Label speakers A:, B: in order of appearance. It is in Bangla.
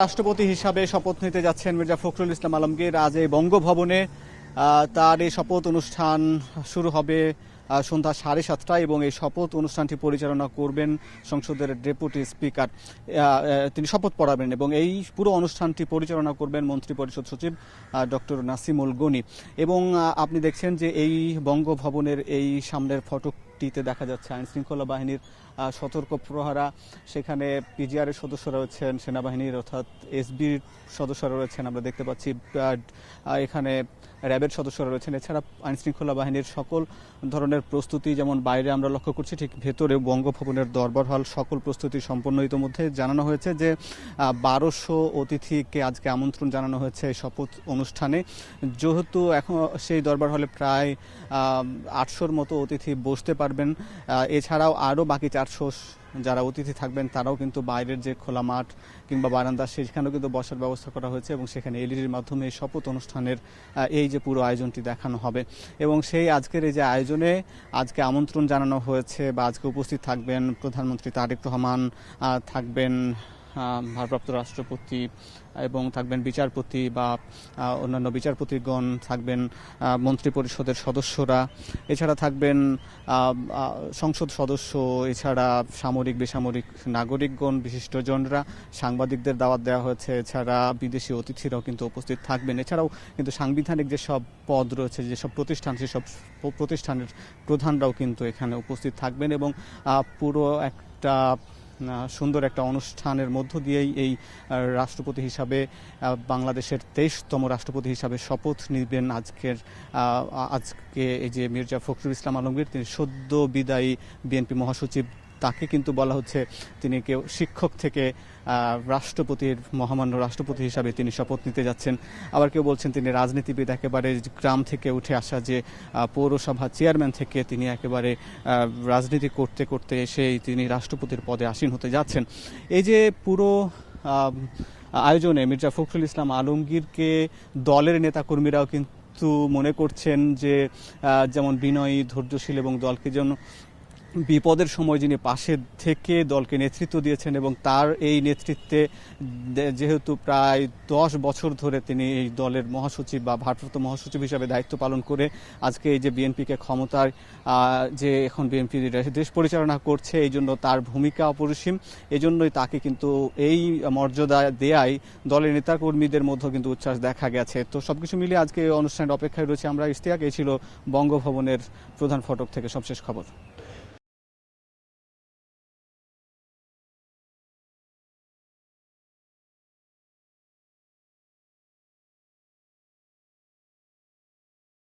A: রাষ্ট্রপতি হিসাবে শপথ নিতে যাচ্ছেন মির্জা ফখরুল ইসলাম আলমগীর। আজ এই বঙ্গভবনে তার এই শপথ অনুষ্ঠান শুরু হবে সন্ধ্যা 7:30টায় এবং এই শপথ অনুষ্ঠানটি পরিচালনা করবেন সংসদের ডেপুটি স্পিকার। তিনি শপথ পড়াবেন এবং এই পুরো অনুষ্ঠানটি পরিচালনা করবেন মন্ত্রিপরিষদ সচিব ডক্টর নাসিমুল গনি। এবং আপনি দেখছেন যে এই বঙ্গভবনের এই সামনের ফটকটিতে দেখা যাচ্ছে আইন শৃঙ্খলা বাহিনীর সতর্ক প্রহরা। সেখানে পিজিআর এর সদস্যরা রয়েছেন, সেনাবাহিনীর অর্থাৎ এসবির সদস্যরা রয়েছেন, আমরা দেখতে পাচ্ছি এখানে র্যাবের সদস্যরা রয়েছেন। এছাড়া আইন শৃঙ্খলা বাহিনীর সকল ধরনের প্রস্তুতি, যেমন বাইরে আমরা লক্ষ্য করছি, ঠিক ভেতরে বঙ্গভবনের দরবার হল সকল প্রস্তুতি সম্পন্ন। ইতোমধ্যে জানানো হয়েছে যে 1200 অতিথিকে আজকে আমন্ত্রণ জানানো হয়েছে এই শপথ অনুষ্ঠানে। যেহেতু এখন সেই দরবার হলে প্রায় 800-র মতো অতিথি বসতে পারবেন। এছাড়াও আরও বাকি 400 যারা অতিথি থাকবেন তারাও কিন্তু বাইরের যে খোলা মাঠ কিংবা বারান্দা সেখানেও কিন্তু বসার ব্যবস্থা করা হয়েছে এবং সেখানে এলইডির মাধ্যমে এই শপথ অনুষ্ঠানের এই যে পুরো আয়োজনটি দেখানো হবে। এবং সেই আজকের এই যে আয়োজনে আজকে আমন্ত্রণ জানানো হয়েছে বা আজকে উপস্থিত থাকবেন প্রধানমন্ত্রী তারেক রহমান, থাকবেন ভারপ্রাপ্ত রাষ্ট্রপতি এবং থাকবেন বিচারপতি বা অন্যান্য বিচারপতিগণ, থাকবেন মন্ত্রিপরিষদের সদস্যরা, এছাড়া থাকবেন সংসদ সদস্য, এছাড়া সামরিক বেসামরিক নাগরিকগণ, বিশিষ্টজনরা, সাংবাদিকদের দাওয়াত দেওয়া হয়েছে। এছাড়া বিদেশি অতিথিরাও কিন্তু উপস্থিত থাকবেন। এছাড়াও কিন্তু সাংবিধানিক যেসব পদ রয়েছে, যেসব প্রতিষ্ঠান, সেসব প্রতিষ্ঠানের প্রধানরাও কিন্তু এখানে উপস্থিত থাকবেন এবং পুরো একটা সুন্দর একটা অনুষ্ঠানের মধ্য দিয়েই এই রাষ্ট্রপতি হিসাবে বাংলাদেশের 23তম রাষ্ট্রপতি হিসাবে শপথ নেবেন আজকে এই যে মির্জা ফখরুল ইসলাম আলমগীর। তিনি সদ্য বিদায়ী বিএনপি মহাসচিব। তাকে কিন্তু বলা হচ্ছে তিনি কেউ শিক্ষক থেকে রাষ্ট্রপতির মহামান্য রাষ্ট্রপতি হিসাবে তিনি শপথ নিতে যাচ্ছেন। আবার কেউ বলছেন তিনি রাজনীতিবিদ, একেবারে গ্রাম থেকে উঠে আসা যে পৌরসভা চেয়ারম্যান থেকে তিনি একেবারে রাজনীতি করতে করতে এসেই তিনি রাষ্ট্রপতির পদে আসীন হতে যাচ্ছেন। এই যে পুরো আয়োজনে মির্জা ফখরুল ইসলাম আলমগীরকে দলের নেতাকর্মীরাও কিন্তু মনে করছেন যে যেমন বিনয়ী, ধৈর্যশীল এবং দলকে যেন বিপদের সময় যিনি পাশে থেকে দলকে নেতৃত্ব দিয়েছেন এবং তার এই নেতৃত্বে যেহেতু প্রায় 10 বছর ধরে তিনি এই দলের মহাসচিব বা ভারপ্রাপ্ত মহাসচিব হিসাবে দায়িত্ব পালন করে আজকে এই যে বিএনপিকে ক্ষমতায় যে এখন বিএনপি দেশ পরিচালনা করছে, এই জন্য তার ভূমিকা অপরিসীম। এই জন্যই তাকে কিন্তু এই মর্যাদা দেয়াই দলের নেতাকর্মীদের মধ্যে কিন্তু উচ্ছ্বাস দেখা গেছে। তো সবকিছু মিলিয়ে আজকে অনুষ্ঠানের অপেক্ষায় রয়েছে আমরা। ইশতিয়াক, এই ছিল বঙ্গভবনের প্রধান ফটক থেকে সবশেষ খবর।